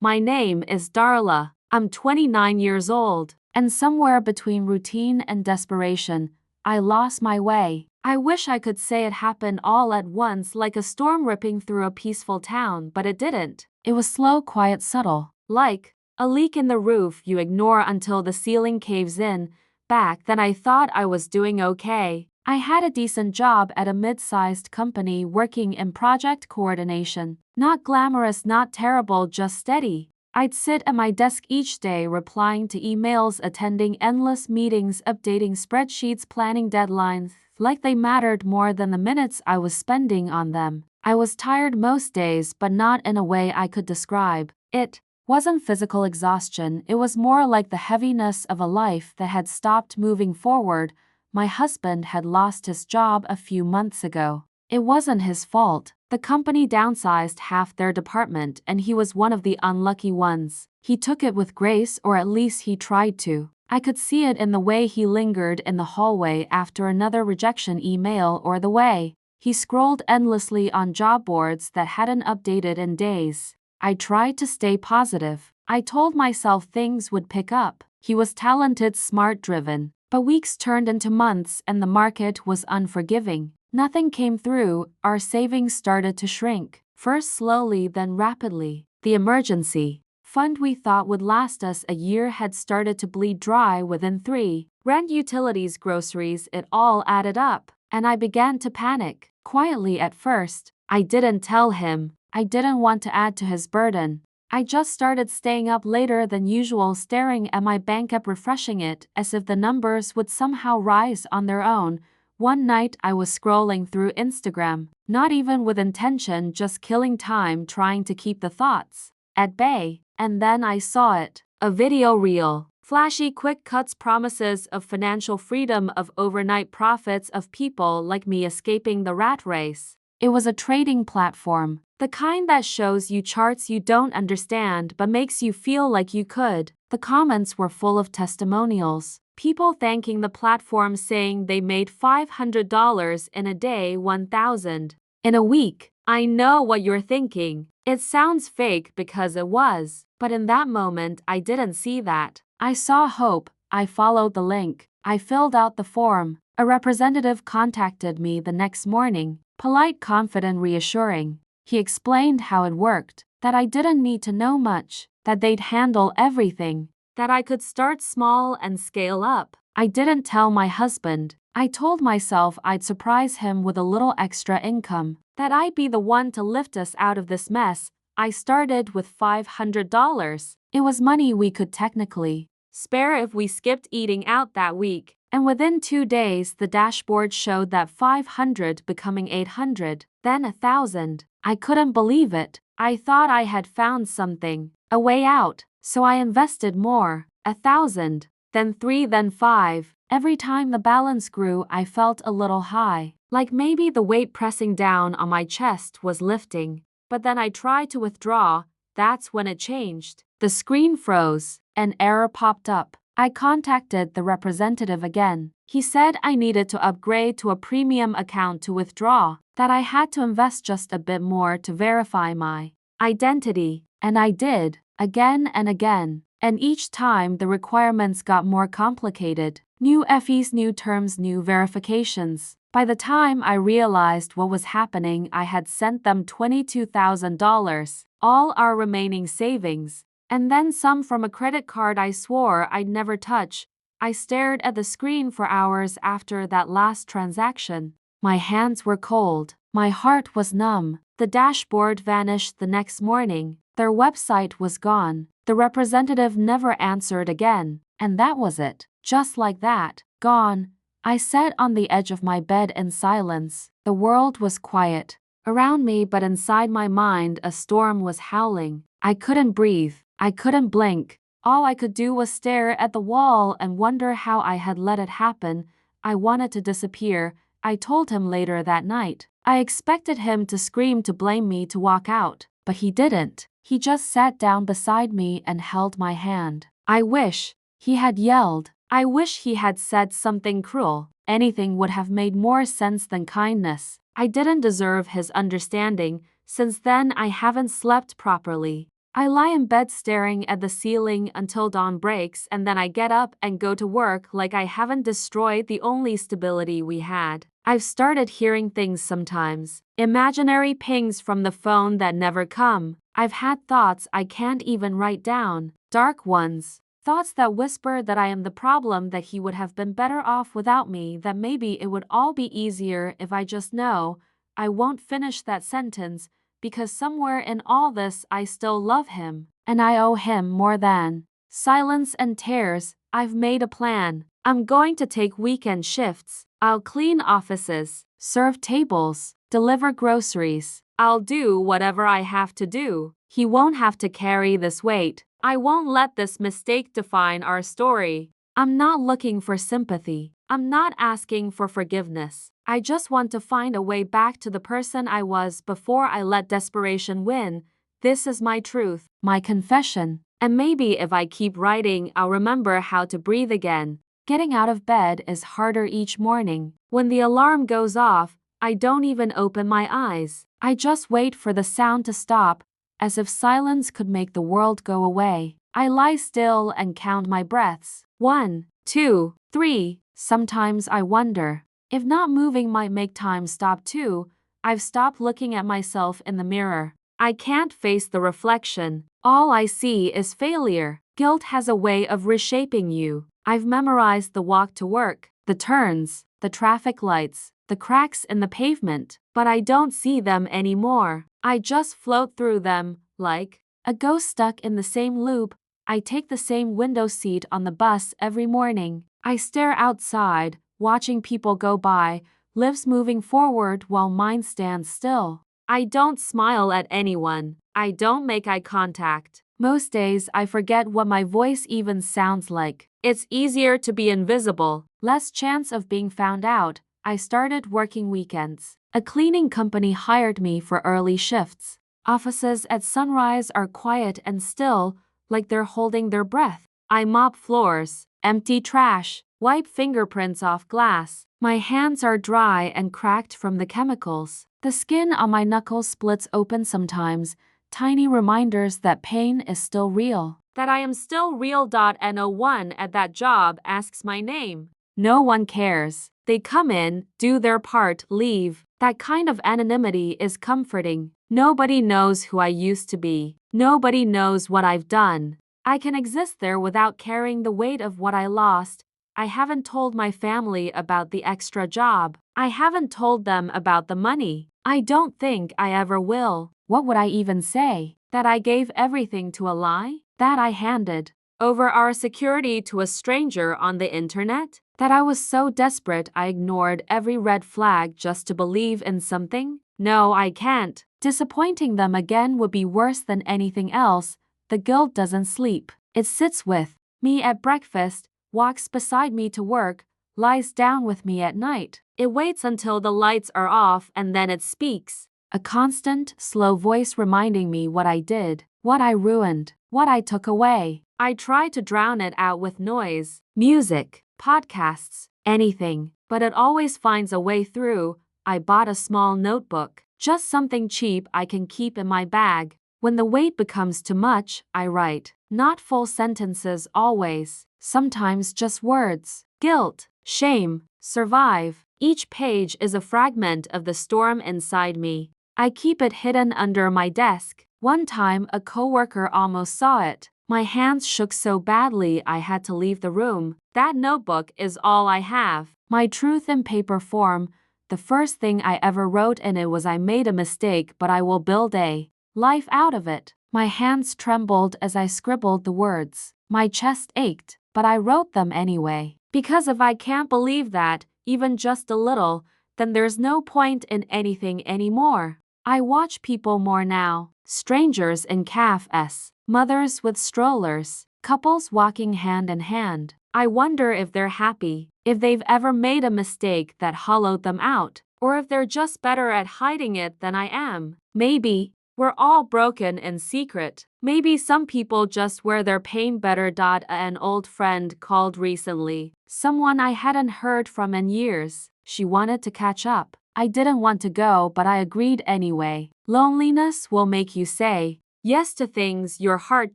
My name is Darla. I'm 29 years old, and somewhere between routine and desperation, I lost my way. I wish I could say it happened all at once like a storm ripping through a peaceful town, but it didn't. It was slow, quiet, subtle. Like a leak in the roof you ignore until the ceiling caves in. Back then I thought I was doing okay. I had a decent job at a mid-sized company working in project coordination. Not glamorous, not terrible, just steady. I'd sit at my desk each day replying to emails, attending endless meetings, updating spreadsheets, planning deadlines, like they mattered more than the minutes I was spending on them. I was tired most days, but not in a way I could describe. It wasn't physical exhaustion, it was more like the heaviness of a life that had stopped moving forward. My husband had lost his job a few months ago. It wasn't his fault. The company downsized half their department and he was one of the unlucky ones. He took it with grace, or at least he tried to. I could see it in the way he lingered in the hallway after another rejection email, or the way he scrolled endlessly on job boards that hadn't updated in days. I tried to stay positive. I told myself things would pick up. He was talented, smart, driven. But weeks turned into months and the market was unforgiving. Nothing came through. Our savings started to shrink. First slowly, then rapidly. The emergency fund we thought would last us a year had started to bleed dry within 3. Rent, utilities, groceries, it all added up. And I began to panic. Quietly at first. I didn't tell him. I didn't want to add to his burden. I just started staying up later than usual, staring at my bank app, refreshing it, as if the numbers would somehow rise on their own. One night I was scrolling through Instagram, not even with intention, just killing time trying to keep the thoughts at bay. And then I saw it. A video reel. Flashy quick cuts, promises of financial freedom, of overnight profits, of people like me escaping the rat race. It was a trading platform. The kind that shows you charts you don't understand but makes you feel like you could. The comments were full of testimonials. People thanking the platform, saying they made $500 in a day, 1,000 in a week. I know what you're thinking. It sounds fake, because it was. But in that moment I didn't see that. I saw hope. I followed the link. I filled out the form. A representative contacted me the next morning. Polite, confident, reassuring. He explained how it worked, that I didn't need to know much, that they'd handle everything, that I could start small and scale up. I didn't tell my husband. I told myself I'd surprise him with a little extra income, that I'd be the one to lift us out of this mess. I started with $500. It was money we could technically spare if we skipped eating out that week. And within 2 days the dashboard showed that 500 becoming 800, then 1,000. I couldn't believe it. I thought I had found something, a way out. So I invested more. 1,000, then 3, then 5. Every time the balance grew I felt a little high, like maybe the weight pressing down on my chest was lifting. But then I tried to withdraw. That's when it changed. The screen froze. An error popped up. I contacted the representative again. He said I needed to upgrade to a premium account to withdraw, that I had to invest just a bit more to verify my identity. And I did, again and again. And each time the requirements got more complicated. New fees, new terms, new verifications. By the time I realized what was happening, I had sent them $22,000, all our remaining savings. And then some from a credit card I swore I'd never touch. I stared at the screen for hours after that last transaction. My hands were cold. My heart was numb. The dashboard vanished the next morning. Their website was gone. The representative never answered again. And that was it. Just like that. Gone. I sat on the edge of my bed in silence. The world was quiet around me, but inside my mind a storm was howling. I couldn't breathe. I couldn't blink. All I could do was stare at the wall and wonder how I had let it happen. I wanted to disappear. I told him later that night. I expected him to scream, to blame me, to walk out. But he didn't. He just sat down beside me and held my hand. I wish he had yelled. I wish he had said something cruel. Anything would have made more sense than kindness. I didn't deserve his understanding. Since then I haven't slept properly. I lie in bed staring at the ceiling until dawn breaks, and then I get up and go to work like I haven't destroyed the only stability we had. I've started hearing things sometimes. Imaginary pings from the phone that never come. I've had thoughts I can't even write down. Dark ones. Thoughts that whisper that I am the problem, that he would have been better off without me, that maybe it would all be easier if I just know. I won't finish that sentence, because somewhere in all this I still love him, and I owe him more than silence and tears. I've made a plan. I'm going to take weekend shifts. I'll clean offices, serve tables, deliver groceries. I'll do whatever I have to do. He won't have to carry this weight. I won't let this mistake define our story. I'm not looking for sympathy. I'm not asking for forgiveness. I just want to find a way back to the person I was before I let desperation win. This is my truth, my confession. And maybe if I keep writing, I'll remember how to breathe again. Getting out of bed is harder each morning. When the alarm goes off, I don't even open my eyes. I just wait for the sound to stop, as if silence could make the world go away. I lie still and count my breaths. 1, 2, 3. Sometimes I wonder if not moving might make time stop too. I've stopped looking at myself in the mirror. I can't face the reflection. All I see is failure. Guilt has a way of reshaping you. I've memorized the walk to work, the turns, the traffic lights, the cracks in the pavement, but I don't see them anymore. I just float through them, like a ghost stuck in the same loop. I take the same window seat on the bus every morning. I stare outside, watching people go by, lives moving forward while mine stands still. I don't smile at anyone. I don't make eye contact. Most days I forget what my voice even sounds like. It's easier to be invisible, less chance of being found out. I started working weekends. A cleaning company hired me for early shifts. Offices at sunrise are quiet and still, like they're holding their breath. I mop floors, empty trash, wipe fingerprints off glass. My hands are dry and cracked from the chemicals. The skin on my knuckles splits open sometimes, tiny reminders that pain is still real. That I am still real. No one at that job asks my name. No one cares. They come in, do their part, leave. That kind of anonymity is comforting. Nobody knows who I used to be. Nobody knows what I've done. I can exist there without carrying the weight of what I lost. I haven't told my family about the extra job. I haven't told them about the money. I don't think I ever will. What would I even say? That I gave everything to a lie? That I handed over our security to a stranger on the internet? That I was so desperate I ignored every red flag just to believe in something? No, I can't. Disappointing them again would be worse than anything else. The guilt doesn't sleep. It sits with me at breakfast, walks beside me to work, lies down with me at night. It waits until the lights are off and then it speaks. A constant, slow voice reminding me what I did, what I ruined, what I took away. I try to drown it out with noise, music, podcasts, anything, but it always finds a way through. I bought a small notebook, just something cheap I can keep in my bag. When the weight becomes too much, I write. Not full sentences always, sometimes just words. Guilt, shame, survive. Each page is a fragment of the storm inside me. I keep it hidden under my desk. One time a coworker almost saw it. My hands shook so badly I had to leave the room. That notebook is all I have. My truth in paper form. The first thing I ever wrote in it was I made a mistake, but I will build a life out of it. My hands trembled as I scribbled the words. My chest ached, but I wrote them anyway. Because if I can't believe that, even just a little, then there's no point in anything anymore. I watch people more now. Strangers in cafes, mothers with strollers, couples walking hand in hand. I wonder if they're happy, if they've ever made a mistake that hollowed them out, or if they're just better at hiding it than I am. Maybe we're all broken in secret. Maybe some people just wear their pain better. An old friend called recently, someone I hadn't heard from in years. She wanted to catch up. I didn't want to go, but I agreed anyway. Loneliness will make you say, Yes to things your heart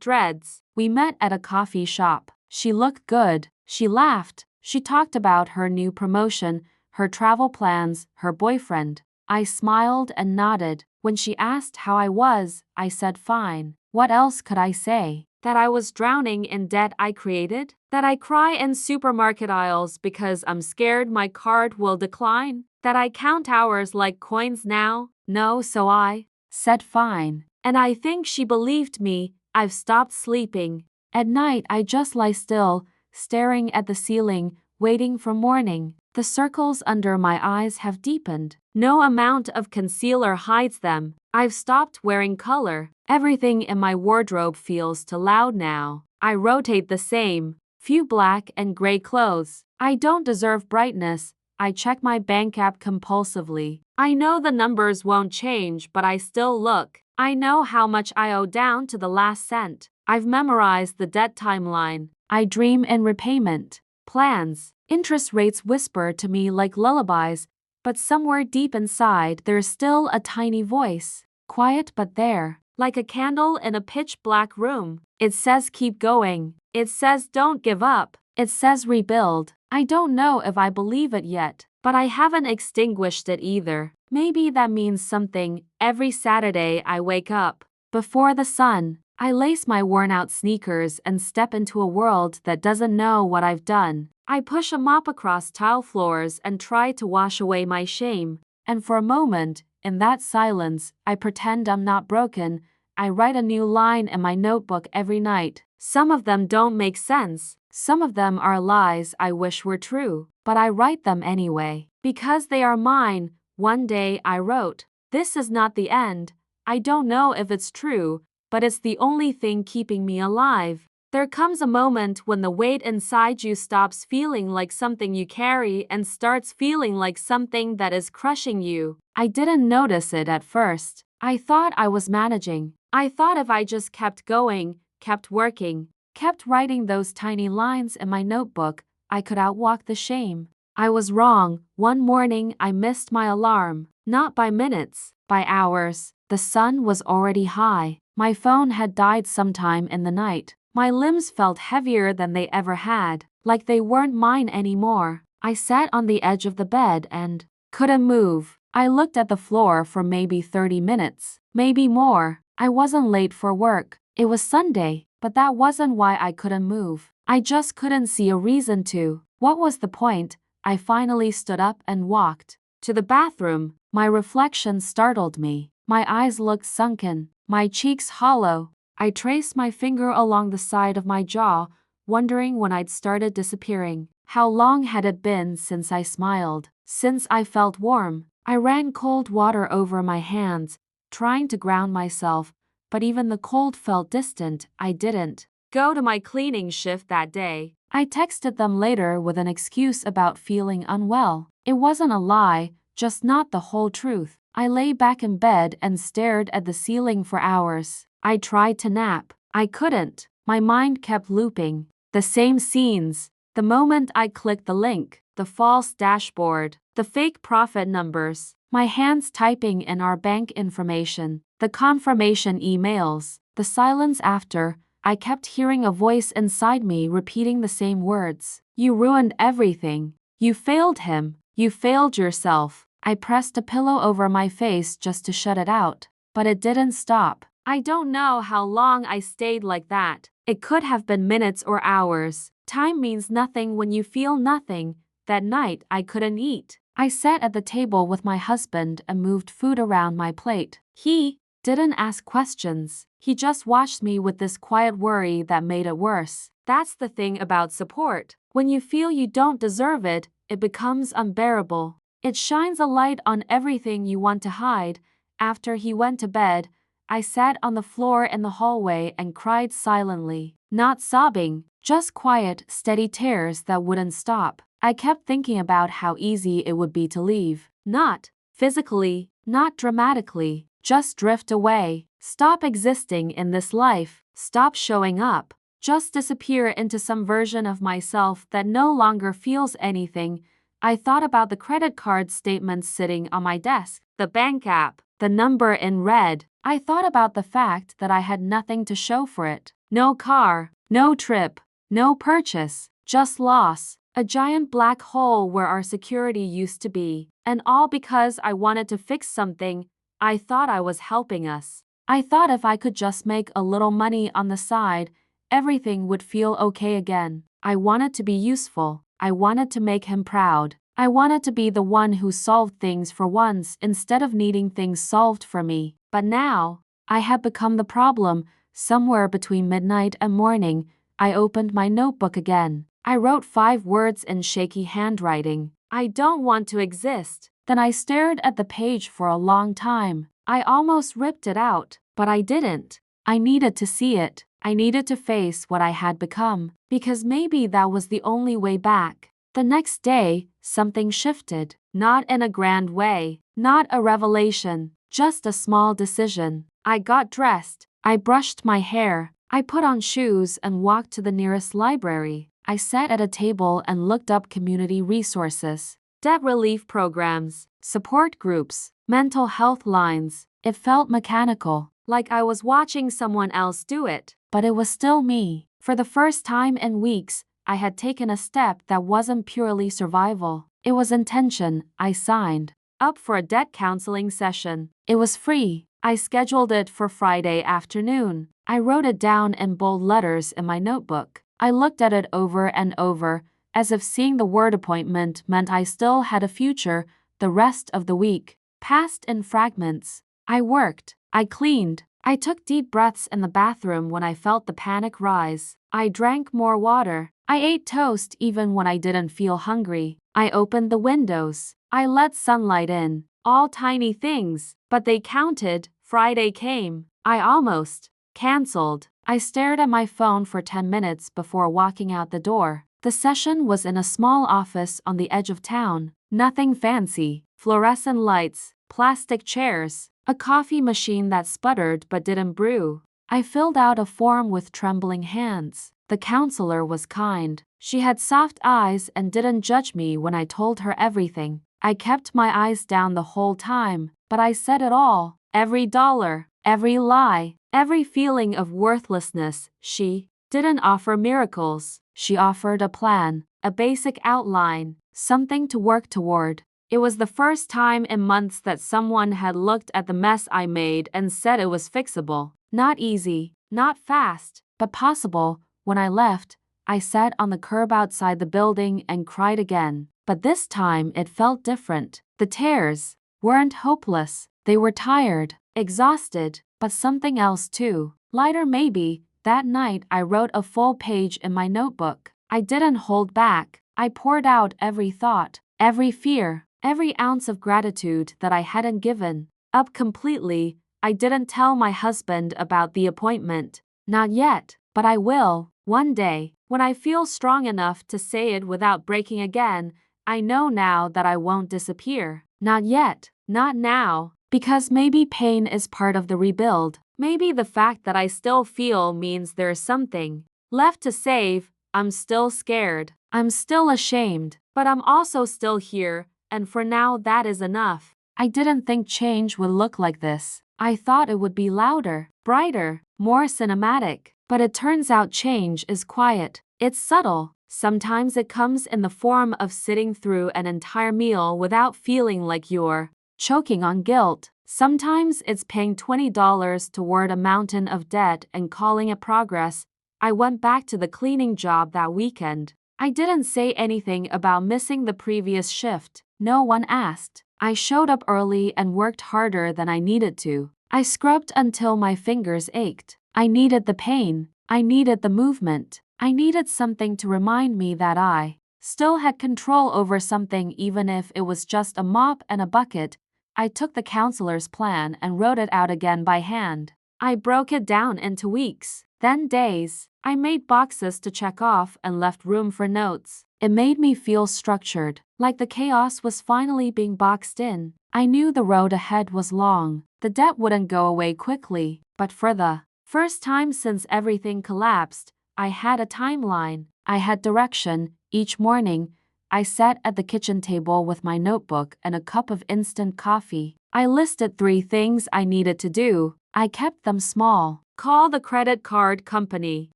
dreads. We met at a coffee shop. She looked good. She laughed. She talked about her new promotion, her travel plans, her boyfriend. I smiled and nodded. When she asked how I was, I said fine. What else could I say? That I was drowning in debt I created? That I cry in supermarket aisles because I'm scared my card will decline? That I count hours like coins now? No, so I said fine. And I think she believed me. I've stopped sleeping. At night, I just lie still, staring at the ceiling, waiting for morning. The circles under my eyes have deepened. No amount of concealer hides them. I've stopped wearing color. Everything in my wardrobe feels too loud now. I rotate the same, few black and gray clothes. I don't deserve brightness. I check my bank app compulsively. I know the numbers won't change, but I still look. I know how much I owe down to the last cent. I've memorized the debt timeline. I dream in repayment plans. Interest rates whisper to me like lullabies, but somewhere deep inside there's still a tiny voice, quiet but there, like a candle in a pitch-black room. It says keep going. It says don't give up. It says rebuild. I don't know if I believe it yet, but I haven't extinguished it either. Maybe that means something. Every Saturday I wake up before the sun. I lace my worn-out sneakers and step into a world that doesn't know what I've done. I push a mop across tile floors and try to wash away my shame. And for a moment, in that silence, I pretend I'm not broken. I write a new line in my notebook every night. Some of them don't make sense. Some of them are lies I wish were true. But I write them anyway. Because they are mine. One day I wrote, "This is not the end. I don't know if it's true, but it's the only thing keeping me alive." There comes a moment when the weight inside you stops feeling like something you carry and starts feeling like something that is crushing you. I didn't notice it at first. I thought I was managing. I thought if I just kept going, kept working, kept writing those tiny lines in my notebook, I could outwalk the shame. I was wrong. One morning I missed my alarm. Not by minutes, by hours. The sun was already high. My phone had died sometime in the night. My limbs felt heavier than they ever had, like they weren't mine anymore. I sat on the edge of the bed and couldn't move. I looked at the floor for maybe 30 minutes, maybe more. I wasn't late for work. It was Sunday, but that wasn't why I couldn't move. I just couldn't see a reason to. What was the point? I finally stood up and walked to the bathroom. My reflection startled me. My eyes looked sunken, my cheeks hollow. I traced my finger along the side of my jaw, wondering when I'd started disappearing. How long had it been since I smiled, since I felt warm? I ran cold water over my hands, trying to ground myself, but even the cold felt distant. I didn't go to my cleaning shift that day. I texted them later with an excuse about feeling unwell. It wasn't a lie, just not the whole truth. I lay back in bed and stared at the ceiling for hours. I tried to nap. I couldn't. My mind kept looping. The same scenes. The moment I clicked the link, the false dashboard, the fake profit numbers, my hands typing in our bank information, the confirmation emails, the silence after. I kept hearing a voice inside me repeating the same words. You ruined everything. You failed him. You failed yourself. I pressed a pillow over my face just to shut it out, but it didn't stop. I don't know how long I stayed like that. It could have been minutes or hours. Time means nothing when you feel nothing. That night I couldn't eat. I sat at the table with my husband and moved food around my plate. He didn't ask questions. He just watched me with this quiet worry that made it worse. That's the thing about support. When you feel you don't deserve it, it becomes unbearable. It shines a light on everything you want to hide. After he went to bed, I sat on the floor in the hallway and cried silently. Not sobbing, just quiet, steady tears that wouldn't stop. I kept thinking about how easy it would be to leave. Not physically, not dramatically, just drift away. Stop existing in this life. Stop showing up. Just disappear into some version of myself that no longer feels anything. I thought about the credit card statements sitting on my desk, the bank app, the number in red. I thought about the fact that I had nothing to show for it. No car, no trip, no purchase, just loss. A giant black hole where our security used to be. And all because I wanted to fix something I thought I was helping us. I thought if I could just make a little money on the side, everything would feel okay again. I wanted to be useful. I wanted to make him proud. I wanted to be the one who solved things for once instead of needing things solved for me. But now, I had become the problem. Somewhere between midnight and morning, I opened my notebook again. I wrote 5 words in shaky handwriting. I don't want to exist. Then I stared at the page for a long time. I almost ripped it out, but I didn't. I needed to see it. I needed to face what I had become, because maybe that was the only way back. The next day, something shifted. Not in a grand way, not a revelation, just a small decision. I got dressed. I brushed my hair. I put on shoes and walked to the nearest library. I sat at a table and looked up community resources, debt relief programs, support groups, mental health lines. It felt mechanical, like I was watching someone else do it, but it was still me. For the first time in weeks, I had taken a step that wasn't purely survival. It was intention. I signed up for a debt counseling session. It was free. I scheduled it for Friday afternoon. I wrote it down in bold letters in my notebook. I looked at it over and over, as if seeing the word appointment meant I still had a future. The rest of the week passed in fragments. I worked. I cleaned. I took deep breaths in the bathroom when I felt the panic rise. I drank more water. I ate toast even when I didn't feel hungry. I opened the windows. I let sunlight in. All tiny things, but they counted. Friday came. I almost canceled. I stared at my phone for 10 minutes before walking out the door. The session was in a small office on the edge of town. Nothing fancy. Fluorescent lights, plastic chairs, a coffee machine that sputtered but didn't brew. I filled out a form with trembling hands. The counselor was kind. She had soft eyes and didn't judge me when I told her everything. I kept my eyes down the whole time, but I said it all. Every dollar, every lie, every feeling of worthlessness. She didn't offer miracles. She offered a plan, a basic outline, something to work toward. It was the first time in months that someone had looked at the mess I made and said it was fixable. Not easy, not fast, but possible. When I left, I sat on the curb outside the building and cried again. But this time it felt different. The tears weren't hopeless. They were tired, exhausted, but something else too. Lighter maybe. That night I wrote a full page in my notebook. I didn't hold back. I poured out every thought, every fear, every ounce of gratitude that I hadn't given up completely. I didn't tell my husband about the appointment. Not yet, but I will, one day, when I feel strong enough to say it without breaking again. I know now that I won't disappear. Not yet, not now, because maybe pain is part of the rebuild. Maybe the fact that I still feel means there's something left to save. I'm still scared. I'm still ashamed, but I'm also still here, and for now that is enough. I didn't think change would look like this. I thought it would be louder, brighter, more cinematic, but it turns out change is quiet. It's subtle. Sometimes it comes in the form of sitting through an entire meal without feeling like you're choking on guilt. Sometimes it's paying $20 toward a mountain of debt and calling it progress. I went back to the cleaning job that weekend. I didn't say anything about missing the previous shift. No one asked. I showed up early and worked harder than I needed to. I scrubbed until my fingers ached. I needed the pain. I needed the movement. I needed something to remind me that I still had control over something, even if it was just a mop and a bucket. I took the counselor's plan and wrote it out again by hand. I broke it down into weeks, then days. I made boxes to check off and left room for notes. It made me feel structured, like the chaos was finally being boxed in. I knew the road ahead was long. The debt wouldn't go away quickly, but for the first time since everything collapsed, I had a timeline. I had direction. Each morning, I sat at the kitchen table with my notebook and a cup of instant coffee. I listed 3 things I needed to do. I kept them small. Call the credit card company.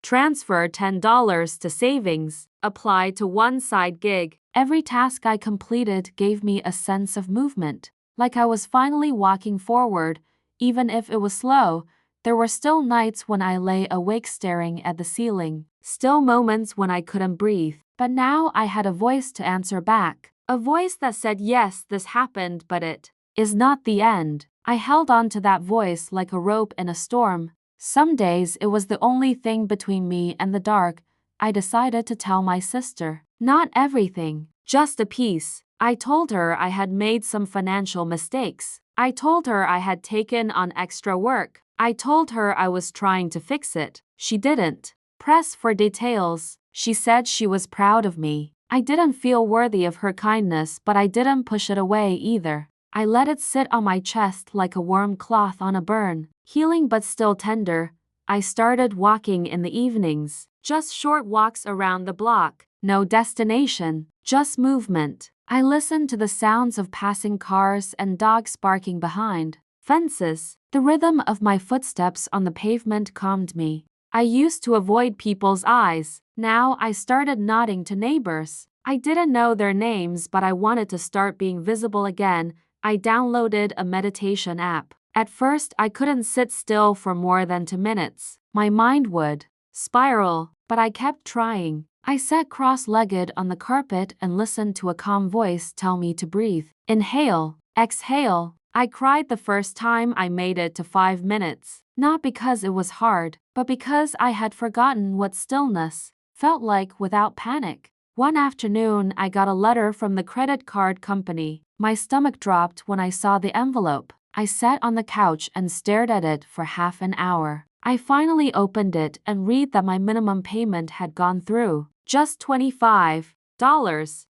Transfer $10 to savings. Apply to one side gig. Every task I completed gave me a sense of movement, like I was finally walking forward. Even if it was slow, there were still nights when I lay awake staring at the ceiling, still moments when I couldn't breathe. But now I had a voice to answer back. A voice that said, yes, this happened, but it is not the end. I held on to that voice like a rope in a storm. Some days it was the only thing between me and the dark. I decided to tell my sister. Not everything, just a piece. I told her I had made some financial mistakes. I told her I had taken on extra work. I told her I was trying to fix it. She didn't press for details. She said she was proud of me. I didn't feel worthy of her kindness, but I didn't push it away either. I let it sit on my chest like a warm cloth on a burn, healing but still tender. I started walking in the evenings, just short walks around the block. No destination, just movement. I listened to the sounds of passing cars and dogs barking behind fences. The rhythm of my footsteps on the pavement calmed me. I used to avoid people's eyes. Now I started nodding to neighbors. I didn't know their names, but I wanted to start being visible again. I downloaded a meditation app. At first, I couldn't sit still for more than 2 minutes. My mind would spiral, but I kept trying. I sat cross-legged on the carpet and listened to a calm voice tell me to breathe. Inhale, exhale. I cried the first time I made it to 5 minutes, not because it was hard, but because I had forgotten what stillness felt like without panic. One afternoon, I got a letter from the credit card company. My stomach dropped when I saw the envelope. I sat on the couch and stared at it for half an hour. I finally opened it and read that my minimum payment had gone through. Just $25.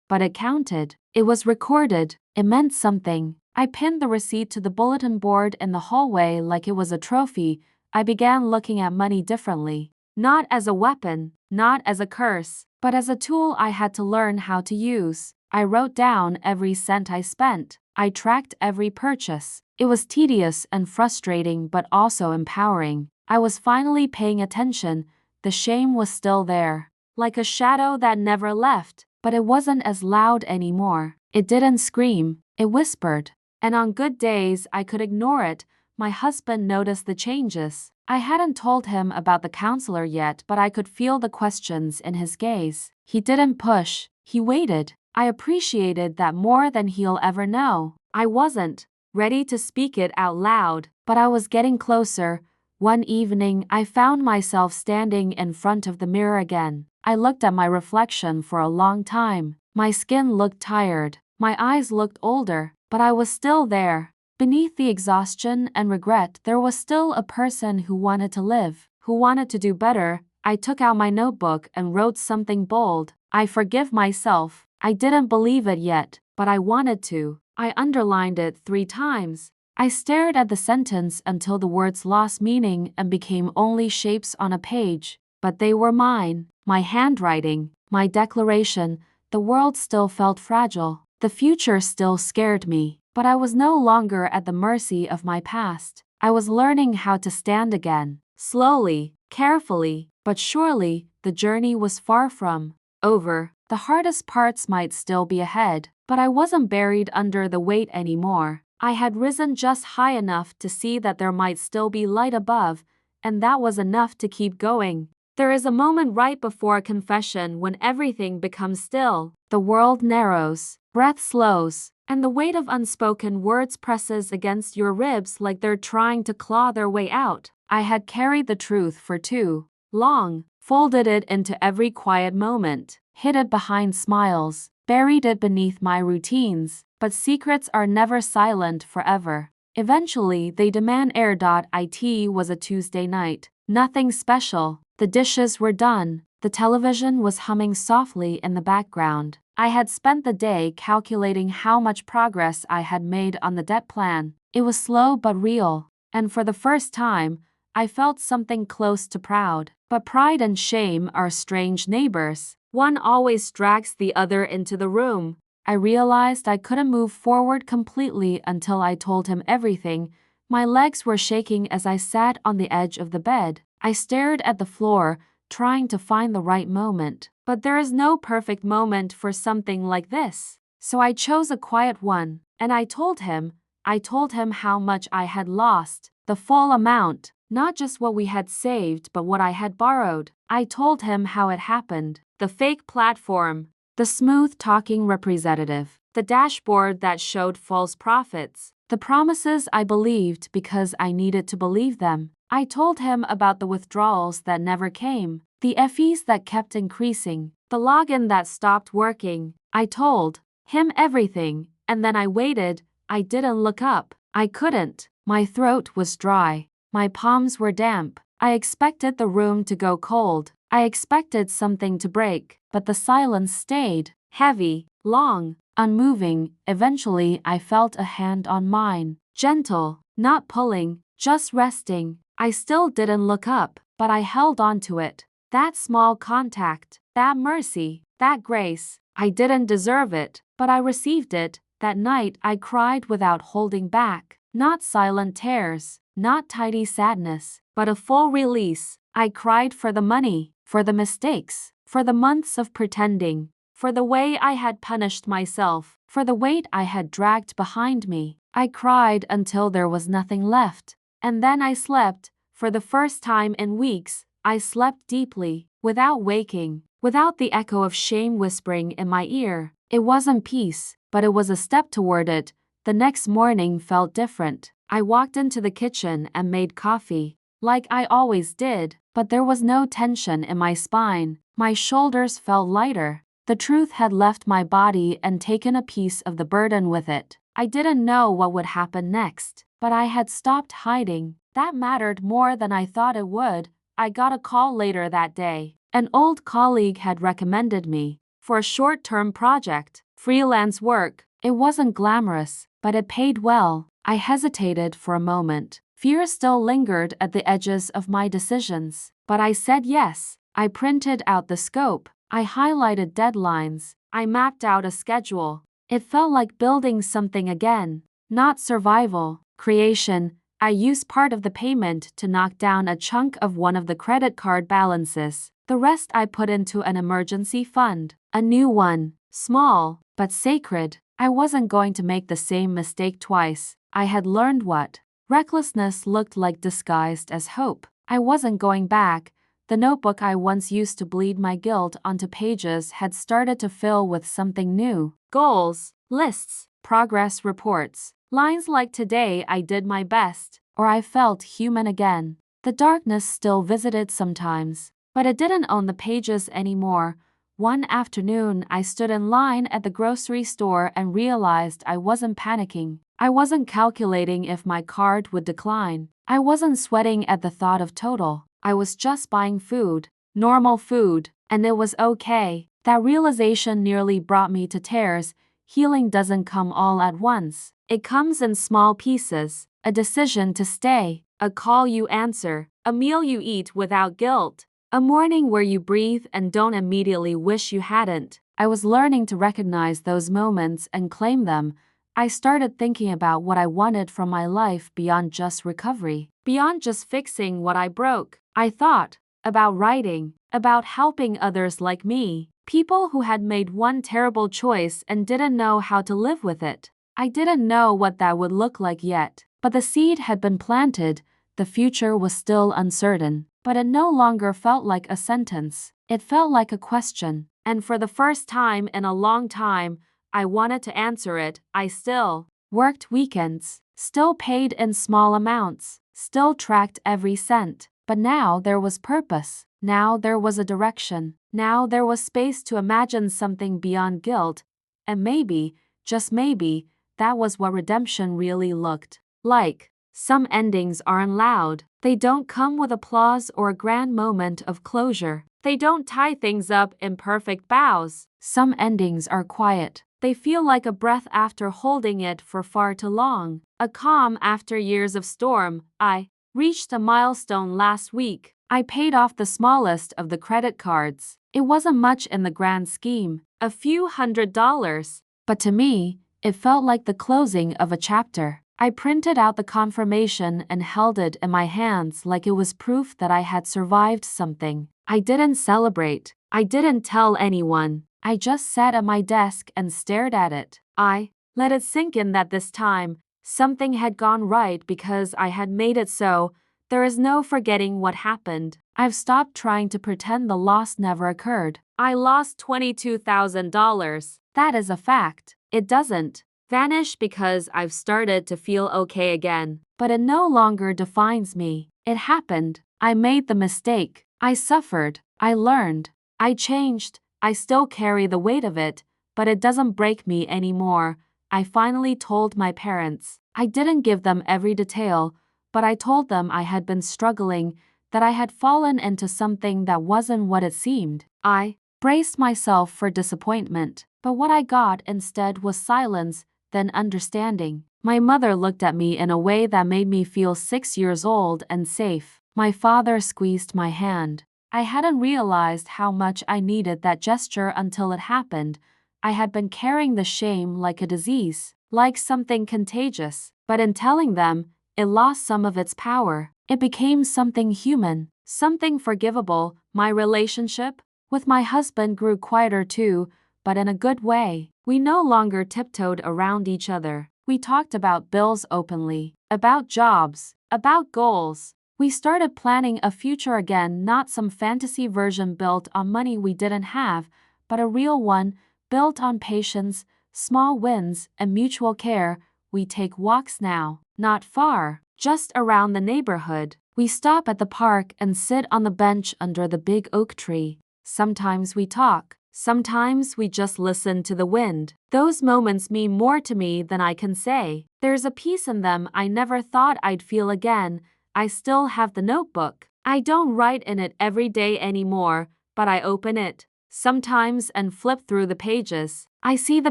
But it counted. It was recorded. It meant something. I pinned the receipt to the bulletin board in the hallway like it was a trophy. I began looking at money differently. Not as a weapon, not as a curse, but as a tool I had to learn how to use. I wrote down every cent I spent. I tracked every purchase. It was tedious and frustrating, but also empowering. I was finally paying attention. The shame was still there, like a shadow that never left, but it wasn't as loud anymore. It didn't scream, it whispered. And on good days, I could ignore it. My husband noticed the changes. I hadn't told him about the counselor yet, but I could feel the questions in his gaze. He didn't push, he waited. I appreciated that more than he'll ever know. I wasn't ready to speak it out loud, but I was getting closer. One evening, I found myself standing in front of the mirror again. I looked at my reflection for a long time. My skin looked tired. My eyes looked older, but I was still there. Beneath the exhaustion and regret, there was still a person who wanted to live, who wanted to do better. I took out my notebook and wrote something bold. I forgive myself. I didn't believe it yet, but I wanted to. I underlined it 3 times. I stared at the sentence until the words lost meaning and became only shapes on a page. But they were mine, my handwriting, my declaration. The world still felt fragile. The future still scared me. But I was no longer at the mercy of my past. I was learning how to stand again. Slowly, carefully, but surely, the journey was far from over. The hardest parts might still be ahead, but I wasn't buried under the weight anymore. I had risen just high enough to see that there might still be light above, and that was enough to keep going. There is a moment right before a confession when everything becomes still. The world narrows, breath slows, and the weight of unspoken words presses against your ribs like they're trying to claw their way out. I had carried the truth for too long, folded it into every quiet moment, hid it behind smiles, buried it beneath my routines, but secrets are never silent forever. Eventually, they demand air. It was a Tuesday night. Nothing special. The dishes were done. The television was humming softly in the background. I had spent the day calculating how much progress I had made on the debt plan. It was slow but real, and for the first time, I felt something close to proud. But pride and shame are strange neighbors. One always drags the other into the room. I realized I couldn't move forward completely until I told him everything. My legs were shaking as I sat on the edge of the bed. I stared at the floor, trying to find the right moment. But there is no perfect moment for something like this. So I chose a quiet one, and I told him how much I had lost, the full amount, not just what we had saved but what I had borrowed. I told him how it happened, the fake platform, the smooth-talking representative, the dashboard that showed false profits, the promises I believed because I needed to believe them. I told him about the withdrawals that never came, the fees that kept increasing, the login that stopped working. I told him everything, and then I waited. I didn't look up. I couldn't. My throat was dry. My palms were damp. I expected the room to go cold. I expected something to break, but the silence stayed, heavy, long, unmoving. Eventually, I felt a hand on mine, gentle, not pulling, just resting. I still didn't look up, but I held on to it. That small contact, that mercy, that grace. I didn't deserve it, but I received it. That night I cried without holding back. Not silent tears, not tidy sadness, but a full release. I cried for the money, for the mistakes, for the months of pretending, for the way I had punished myself, for the weight I had dragged behind me. I cried until there was nothing left. And then I slept. For the first time in weeks, I slept deeply, without waking, without the echo of shame whispering in my ear. It wasn't peace, but it was a step toward it. The next morning felt different. I walked into the kitchen and made coffee, like I always did, but there was no tension in my spine. My shoulders felt lighter. The truth had left my body and taken a piece of the burden with it. I didn't know what would happen next, but I had stopped hiding. That mattered more than I thought it would. I got a call later that day. An old colleague had recommended me for a short-term project, freelance work. It wasn't glamorous, but it paid well. I hesitated for a moment. Fear still lingered at the edges of my decisions, but I said yes. I printed out the scope. I highlighted deadlines. I mapped out a schedule. It felt like building something again, not survival, creation. I used part of the payment to knock down a chunk of one of the credit card balances. The rest I put into an emergency fund, a new one, small, but sacred. I wasn't going to make the same mistake twice. I had learned what recklessness looked like disguised as hope. I wasn't going back. The notebook I once used to bleed my guilt onto pages had started to fill with something new. Goals, lists, progress reports. Lines like "Today I did my best," or "I felt human again." The darkness still visited sometimes, but it didn't own the pages anymore. One afternoon, I stood in line at the grocery store and realized I wasn't panicking. I wasn't calculating if my card would decline. I wasn't sweating at the thought of total. I was just buying food, normal food, and it was okay. That realization nearly brought me to tears. Healing doesn't come all at once. It comes in small pieces. A decision to stay, a call you answer, a meal you eat without guilt, a morning where you breathe and don't immediately wish you hadn't. I was learning to recognize those moments and claim them. I started thinking about what I wanted from my life beyond just recovery, beyond just fixing what I broke. I thought about writing, about helping others like me, people who had made one terrible choice and didn't know how to live with it. I didn't know what that would look like yet, but the seed had been planted. The future was still uncertain, but it no longer felt like a sentence. It felt like a question, and for the first time in a long time, I wanted to answer it. I still worked weekends, still paid in small amounts, still tracked every cent, but now there was purpose. Now there was a direction. Now there was space to imagine something beyond guilt, and maybe, just maybe, that was what redemption really looked like. Some endings aren't loud. They don't come with applause or a grand moment of closure. They don't tie things up in perfect bows. Some endings are quiet. They feel like a breath after holding it for far too long, a calm after years of storm. I reached a milestone last week. I paid off the smallest of the credit cards. It wasn't much in the grand scheme, a few $100s, But to me, it felt like the closing of a chapter. I printed out the confirmation and held it in my hands like it was proof that I had survived something. I didn't celebrate. I didn't tell anyone. I just sat at my desk and stared at it. I let it sink in that this time, something had gone right because I had made it so. There is no forgetting what happened. I've stopped trying to pretend the loss never occurred. I lost $22,000. That is a fact. It doesn't vanish because I've started to feel okay again. But it no longer defines me. It happened. I made the mistake. I suffered. I learned. I changed. I still carry the weight of it, but it doesn't break me anymore. I finally told my parents. I didn't give them every detail, but I told them I had been struggling, that I had fallen into something that wasn't what it seemed. I braced myself for disappointment, but what I got instead was silence, then understanding. My mother looked at me in a way that made me feel 6 years old and safe. My father squeezed my hand. I hadn't realized how much I needed that gesture until it happened. I had been carrying the shame like a disease, like something contagious, but in telling them, it lost some of its power. It became something human, something forgivable. My relationship with my husband grew quieter too, but in a good way. We no longer tiptoed around each other. We talked about bills openly, about jobs, about goals. We started planning a future again, not some fantasy version built on money we didn't have, but a real one, built on patience, small wins, and mutual care. We take walks now, not far, just around the neighborhood. We stop at the park and sit on the bench under the big oak tree. Sometimes we talk. Sometimes we just listen to the wind. Those moments mean more to me than I can say. There's a peace in them I never thought I'd feel again. I still have the notebook. I don't write in it every day anymore, but I open it sometimes and flip through the pages. I see the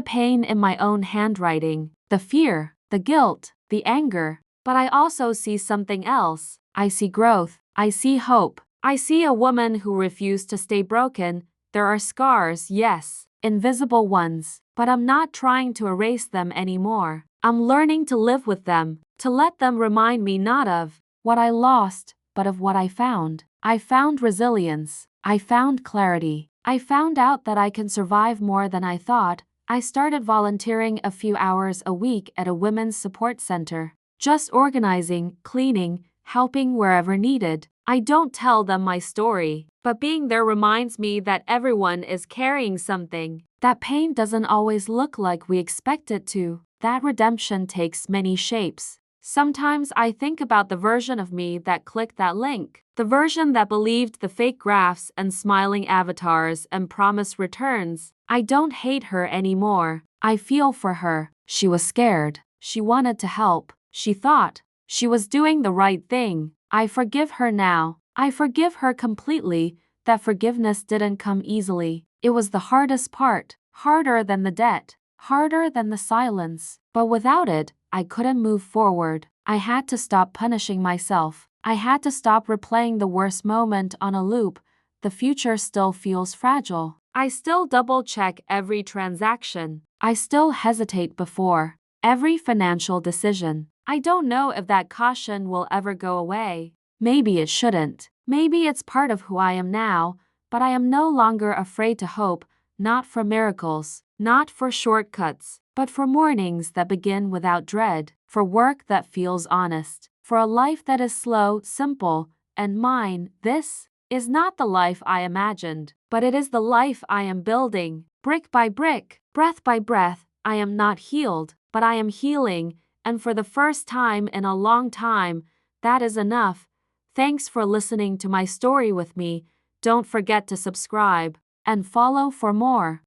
pain in my own handwriting, the fear, the guilt, the anger, but I also see something else. I see growth. I see hope. I see a woman who refused to stay broken. There are scars, yes, invisible ones, but I'm not trying to erase them anymore. I'm learning to live with them, to let them remind me not of what I lost, but of what I found. I found resilience. I found clarity. I found out that I can survive more than I thought. I started volunteering a few hours a week at a women's support center, just organizing, cleaning, helping wherever needed. I don't tell them my story, but being there reminds me that everyone is carrying something. That pain doesn't always look like we expect it to. That redemption takes many shapes. Sometimes I think about the version of me that clicked that link, the version that believed the fake graphs and smiling avatars and promised returns. I don't hate her anymore. I feel for her. She was scared. She wanted to help. She thought she was doing the right thing. I forgive her now. I forgive her completely. That forgiveness didn't come easily. It was the hardest part, harder than the debt, harder than the silence. But without it, I couldn't move forward. I had to stop punishing myself. I had to stop replaying the worst moment on a loop. The future still feels fragile. I still double-check every transaction. I still hesitate before every financial decision. I don't know if that caution will ever go away. Maybe it shouldn't. Maybe it's part of who I am now, but I am no longer afraid to hope, not for miracles, not for shortcuts, but for mornings that begin without dread, for work that feels honest, for a life that is slow, simple, and mine. This is not the life I imagined, but it is the life I am building, brick by brick, breath by breath. I am not healed, but I am healing, and for the first time in a long time, that is enough. Thanks for listening to my story with me. Don't forget to subscribe and follow for more.